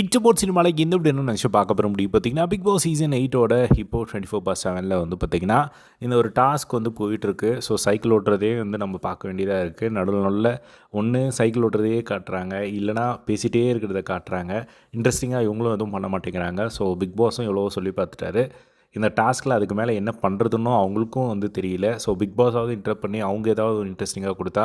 இச்சபோட் சினிமாவில் இந்த இப்படி என்ன நினச்சி பார்க்க போகிற முடியும் பார்த்தீங்கன்னா பிக் பாஸ் சீசன் 8ஓட இப்போ 24/7 வந்து பார்த்திங்கன்னா இந்த ஒரு டாஸ்க் வந்து போயிட்டுருக்கு. ஸோ சைக்கிள் ஓட்டுறதே வந்து நம்ம பார்க்க வேண்டியதாக இருக்குது. நடுவில் ஒன்று சைக்கிள் ஓட்டுறதையே காட்டுறாங்க, இல்லைனா பேசிகிட்டே இருக்கிறத காட்டுறாங்க. இன்ட்ரெஸ்டிங்காக இவங்களும் எதுவும் பண்ண மாட்டேங்கிறாங்க. ஸோ பிக் பாஸும் எவ்வளோ சொல்லி பார்த்துட்டாரு. இந்த டாஸ்கில் அதுக்கு மேலே என்ன பண்ணுறதுன்னு அவங்களுக்கும் வந்து தெரியல. ஸோ பிக் பாஸாவது இன்டரப்ட் பண்ணி அவங்க ஏதாவது ஒரு இன்ட்ரெஸ்டிங்காக கொடுத்தா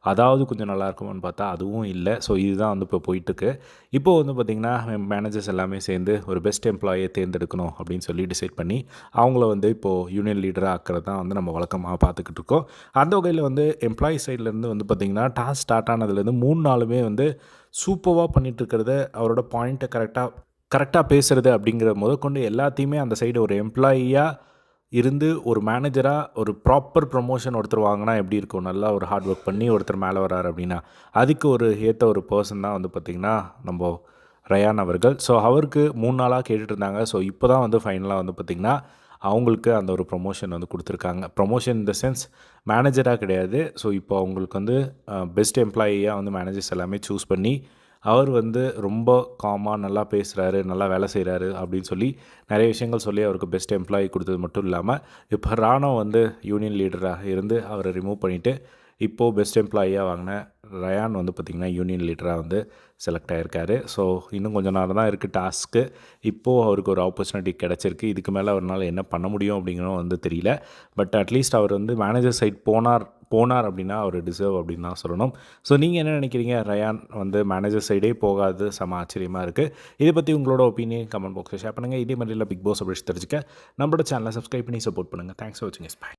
அதாவது கொஞ்சம் நல்லாயிருக்குமான்னு பார்த்தா அதுவும் இல்லை. ஸோ இதுதான் வந்து இப்போ போயிட்டுருக்கு. இப்போது வந்து பார்த்திங்கன்னா மேனேஜர்ஸ் எல்லாமே சேர்ந்து ஒரு பெஸ்ட் எம்ப்ளாயை தேர்ந்தெடுக்கணும் அப்படின்னு சொல்லி டிசைட் பண்ணி அவங்கள வந்து இப்போது யூனியன் லீடராக ஆக்கிறது தான் வந்து நம்ம வழக்கமாக பார்த்துக்கிட்டு இருக்கோம். அந்த வகையில் வந்து எம்ப்ளாயி சைட்லேருந்து வந்து பார்த்திங்கன்னா டாஸ்க் ஸ்டார்ட் ஆனதுலேருந்து 3 நாளுமே வந்து சூப்பராக பண்ணிகிட்ருக்கிறத அவரோட பாயிண்ட்டை கரெக்டாக பேசுகிறது அப்படிங்கிற முதற்கொண்டு எல்லாத்தையுமே அந்த சைடு ஒரு எம்ப்ளாயியாக இருந்து ஒரு மேனேஜராக ஒரு ப்ராப்பர் ப்ரொமோஷன் ஒருத்தர் வாங்கினா எப்படி இருக்கும், நல்லா ஒரு ஹார்ட் ஒர்க் பண்ணி ஒருத்தர் மேலே வராரு அப்படின்னா அதுக்கு ஒரு ஏற்ற ஒரு பர்சன் தான் வந்து பார்த்திங்கன்னா நம்ம ரயான் அவர்கள். ஸோ அவருக்கு 3 நாளாக கேட்டுட்டு இருந்தாங்க. ஸோ இப்போ தான் வந்து ஃபைனலாக வந்து பார்த்திங்கன்னா அவங்களுக்கு அந்த ஒரு ப்ரொமோஷன் வந்து கொடுத்துருக்காங்க. ப்ரொமோஷன் இந்த சென்ஸ் மேனேஜராக கிடையாது. ஸோ இப்போ அவங்களுக்கு வந்து பெஸ்ட் எம்ப்ளாயியாக வந்து மேனேஜர்ஸ் எல்லாமே சூஸ் பண்ணி அவர் வந்து ரொம்ப காமாக நல்லா பேசுகிறாரு, நல்லா வேலை செய்கிறாரு அப்படின்னு சொல்லி நிறைய விஷயங்கள் சொல்லி அவருக்கு பெஸ்ட் எம்ப்ளாயி கொடுத்தது மட்டும் இல்லாமல் இப்போ ராணோ வந்து யூனியன் லீடராக இருந்து அவரை ரிமூவ் பண்ணிவிட்டு இப்போது பெஸ்ட் எம்ப்ளாயியாக வாங்கின ரயான் வந்து பார்த்திங்கன்னா யூனியன் லீடராக வந்து செலக்ட் ஆகிருக்காரு. ஸோ இன்னும் கொஞ்சம் நேரம் தான் இருக்குது டாஸ்க்கு. இப்போது அவருக்கு ஒரு ஆப்பர்ச்சுனிட்டி கிடச்சிருக்கு. இதுக்கு மேலே அவரால் என்ன பண்ண முடியும் அப்படிங்கிறதும் வந்து தெரியல. பட் அட்லீஸ்ட் அவர் வந்து மேனேஜர் சைட் போனார் அப்படின்னா அவர் டிசர்வ் அப்படின்னு தான் சொல்லணும். ஸோ நீங்கள் என்ன நினைக்கிறீங்க? ரயான் வந்து மேனேஜர் சைடே போகாது செம ஆச்சரியமாக இருக்குது. இதை பற்றி உங்களோட ஒப்பீனியன் கமெண்ட் பாக்ஸில் ஷேர் பண்ணுங்கள். இதே மாதிரிலாம் பிக் பாஸ் அப்படி தெரிஞ்சுக்க நம்மளோட சேனலை சப்ஸ்கிரைப் பண்ணி சப்போர்ட் பண்ணுங்கள். தேங்க்ஸ் ஃபார் வாட்சிங். பை.